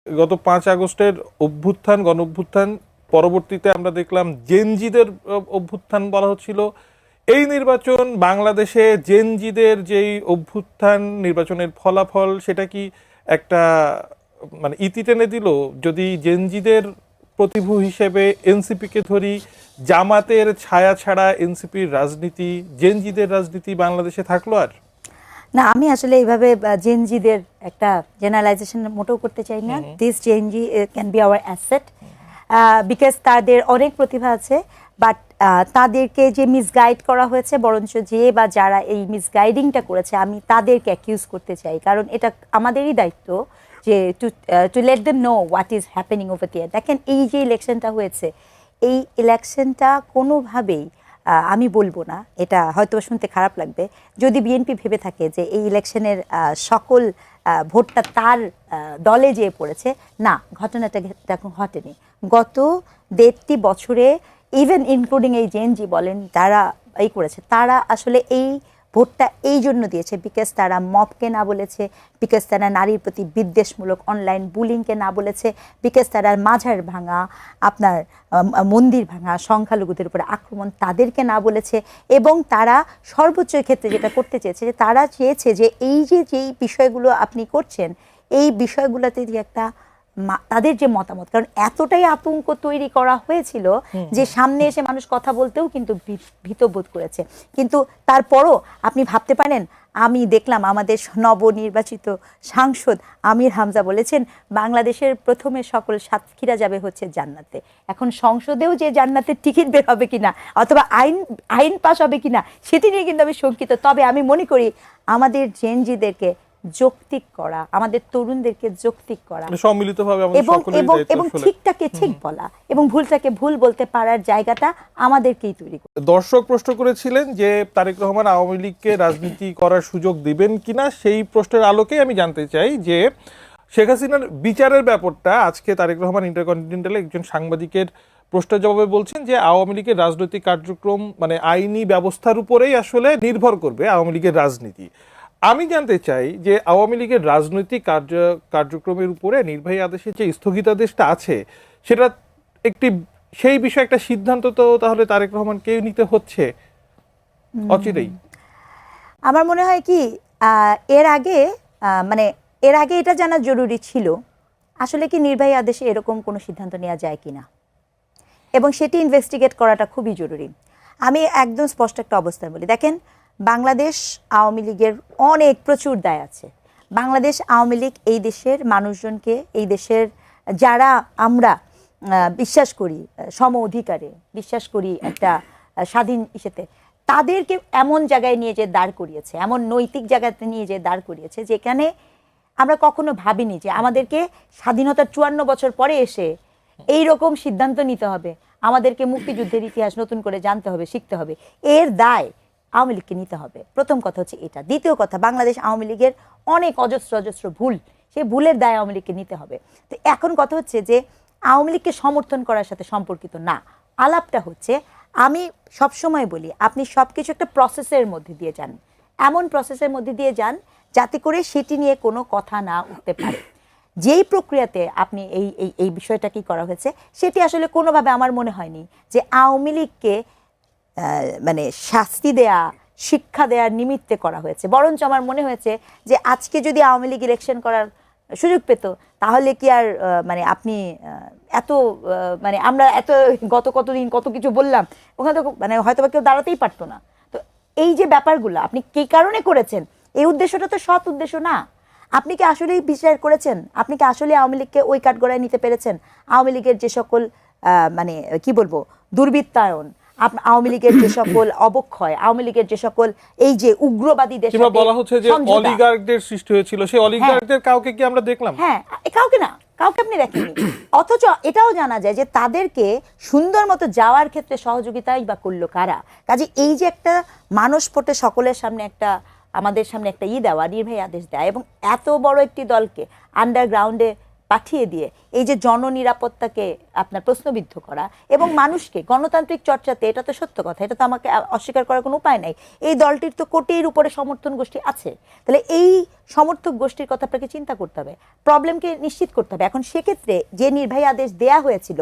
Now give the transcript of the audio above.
গত 5 আগস্টের অভ্যুত্থান, গণ অভ্যুত্থান পরবর্তীতে আমরা দেখলাম জেনজিদের অভ্যুত্থান বলা হচ্ছিল। এই নির্বাচন বাংলাদেশে জেনজিদের যেই অভ্যুত্থান, নির্বাচনের ফলাফল, সেটা কি একটা মানে ইতি টেনে দিল? যদি জেনজিদের প্রতিভূ হিসেবে এনসিপিকে ধরি, জামাতের ছায়া ছাড়া এনসিপির রাজনীতি, জেনজিদের রাজনীতি বাংলাদেশে থাকলো আর? না, আমি আসলে এইভাবে জেনজিদের একটা জেনারেলাইজেশন মোটেও করতে চাই না। This Gen Z can be hour asset, because তাদের অনেক প্রতিভা আছে, বাট তাদেরকে যে মিসগাইড করা হয়েছে, বরঞ্চ যে বা যারা এই মিসগাইডিংটা করেছে আমি তাদেরকে অ্যাকিউজ করতে চাই, কারণ এটা আমাদেরই দায়িত্ব যে to let them know what is happening over there. দেখেন, এই যে ইলেকশনটা হয়েছে, এই ইলেকশনটা কোনোভাবেই আমি বলবো না, এটা হয়তো শুনতে খারাপ লাগবে, যদি বিএনপি ভেবে থাকে যে এই ইলেকশনের সকল ভোটটা তার দলে যেয়ে পড়েছে, না, ঘটনাটা এখন ঘটেনি। গত 1.5 বছরে ইভেন ইনক্লুডিং এই জেনজি বলেন, যারা এই করেছে, তারা আসলে এই ভোটটা এই জন্য দিয়েছে বিকজ তারা মবকে না বলেছে, বিকজ তারা নারীর প্রতি বিদ্বেষমূলক অনলাইন বুলিংকে না বলেছে, বিকজ তারা মাজার ভাঙা, আপনার মন্দির ভাঙা, সংখ্যালঘুদের উপরে আক্রমণ, তাদেরকে না বলেছে। এবং তারা সর্বোচ্চ ক্ষেত্রে যেটা করতে চেয়েছে, যে তারা চেয়েছে যে এই যে যেই বিষয়গুলো আপনি করছেন, এই বিষয়গুলোতে যে একটা তাদের যে মতামত, কারণ এতটাই আতঙ্ক তৈরি করা হয়েছিল যে সামনে এসে মানুষ কথা বলতেও কিন্তু ভীতবোধ করেছে। কিন্তু তারপরও আপনি ভাবতে পারেন, আমি দেখলাম আমাদের নবনির্বাচিত সাংসদ আমির হামজা বলেছেন বাংলাদেশের প্রথমে সকল সাতক্ষীরা যাবে হচ্ছে জান্নাতে। এখন সংসদেও যে জান্নাতের টিকিট বের হবে কিনা, অথবা আইন পাস হবে কিনা, সেটি নিয়ে কিন্তু আমি শঙ্কিত। তবে আমি মনে করি আমাদের জেনজিদেরকে যৌক্তিক করা, আমাদের তরুণদেরকে যৌক্তিক করা, সম্মিলিতভাবে এবং ঠিকটাকে ঠিক বলা এবং ভুলটাকে ভুল বলতে পারার জায়গাটা আমাদেরকেই তৈরি করা। দর্শক প্রশ্ন করেছিলেন যে তারেক রহমান আওয়ামী লীগকে রাজনীতি করার সুযোগ দিবেন কিনা, সেই প্রশ্নের আলোকে আমি জানতে চাই যে শেখ হাসিনার বিচারের ব্যাপারটা আজকে তারেক রহমান ইন্টারকন্টিনেন্টালে একজন সাংবাদিকের প্রশ্নের জবাবে বলছেন যে আওয়ামী লীগের রাজনৈতিক কার্যক্রম মানে আইনি ব্যবস্থার উপরেই আসলে নির্ভর করবে আওয়ামী লীগের রাজনীতি। আমি জানতে চাই যে আওয়ামী লীগের রাজনৈতিক কার্যক্রমের উপরে নির্বাহী আদেশের যে স্থগিতাদেশটা আছে, সেটা একটি সেই বিষয়ে একটা সিদ্ধান্ত তো তাহলে তারেক রহমানকে নিতে হচ্ছে অচিরেই। আমার মনে হয় কি, এর আগে এর আগে এটা জানা জরুরি ছিল আসলে কি নির্বাহী আদেশে এরকম কোনো সিদ্ধান্ত নেওয়া যায় কিনা, এবং সেটি ইনভেস্টিগেট করাটা খুবই জরুরি। আমি একদম স্পষ্ট একটা অবস্থান বলি, দেখেন, বাংলাদেশ আওয়ামী লীগের প্রচুর দায় আছে। বাংলাদেশ আওয়ামী লীগ এই দেশের মানুষজনকে, এই দেশের যারা আমরা বিশ্বাস করি সম অধিকারে, বিশ্বাস করি একটা স্বাধীন ইসেতে, তাদেরকে এমন জায়গায় নিয়ে যে দাঁড় করিয়েছে, এমন নৈতিক জায়গাতে নিয়ে যে দাঁড় করিয়েছে যেখানে আমরা কখনো ভাবিনি যে আমাদেরকে স্বাধীনতার 54 বছর পরে এসে এই রকম সিদ্ধান্ত নিতে হবে, আমাদেরকে মুক্তিযুদ্ধের ইতিহাস নতুন করে জানতে হবে, শিখতে হবে। এর দায় আওয়ামী লীগকে নিতে হবে। প্রথম কথা হচ্ছে এটা। দ্বিতীয় কথা, বাংলাদেশ আওয়ামী লীগের অনেক অজস্র ভুল, সেই ভুলের দায় আওয়ামী লীগকে নিতে হবে। তো এখন কথা হচ্ছে যে আওয়ামী লীগকে সমর্থন করার সাথে সম্পর্কিত না, আলাপটা হচ্ছে, আমি সবসময় বলি আপনি সব কিছু একটা প্রসেসের মধ্যে দিয়ে যান, এমন প্রসেসের মধ্যে দিয়ে যান যাতে করে সেটি নিয়ে কোনো কথা না উঠতে পারে। যেই প্রক্রিয়াতে আপনি এই এই এই বিষয়টা কি করা হয়েছে, সেটি আসলে কোনোভাবে আমার মনে হয়নি যে আওয়ামী লীগকে মানে শাস্তি দেয়া, শিক্ষা দেওয়ার নিমিত্তে করা হয়েছে। বরঞ্চ আমার মনে হয়েছে যে আজকে যদি আওয়ামী লীগ ইলেকশন করার সুযোগ পেত, তাহলে কি আর মানে আপনি এত মানে আমরা এত কতদিন কত কিছু বললাম, ওখানে তো মানে হয়তো বা কেউ দাঁড়াতেই পারতো না। তো এই যে ব্যাপারগুলো আপনি কী কারণে করেছেন, এই উদ্দেশ্যটা তো সৎ উদ্দেশ্য না। আপনি কি আসলেই বিচার করেছেন? আপনি কি আসলে আওয়ামী লীগকে ওই কাঠগড়ায় নিতে পেরেছেন? আওয়ামী লীগের যে সকল মানে কি বলবো দুর্বৃত্তায়ন, আওয়ামী লীগের যে সকল অবক্ষয়, আওয়ামী লীগের যে সকল এই যে উগ্রবাদী দেশ বলা হচ্ছে যে অলিগার্কদের সৃষ্টি হয়েছিল, সেই অলিগার্কদের কাউকে কি আমরা দেখলাম? হ্যাঁ, কাউকে না, কাউকে আপনি দেখেননি। অথচ এটাও জানা যায় যে তাদেরকে সুন্দর মতো যাওয়ার ক্ষেত্রে সহযোগিতাই বা করলো কারা। কাজে এই যে একটা মানুষ পটে সকলের সামনে একটা, আমাদের সামনে একটা দেওয়া, নির্বাহী আদেশ দেয়, এবং এত বড় একটি দলকে আন্ডারগ্রাউন্ডে পাঠিয়ে দিয়ে এই যে জননিরাপত্তাকে আপনার প্রশ্নবিদ্ধ করা এবং মানুষকে গণতান্ত্রিক চর্চাতে, এটা তো সত্য কথা, এটা তো আমাকে অস্বীকার করার কোনো উপায় নাই, এই দলটির তো কোটির উপরে সমর্থন গোষ্ঠী আছে, তাহলে এই সমর্থক গোষ্ঠীর কথা আপনাকে চিন্তা করতে হবে, প্রবলেমকে নিশ্চিত করতে হবে। এখন সেক্ষেত্রে যে নির্বাহী আদেশ দেয়া হয়েছিল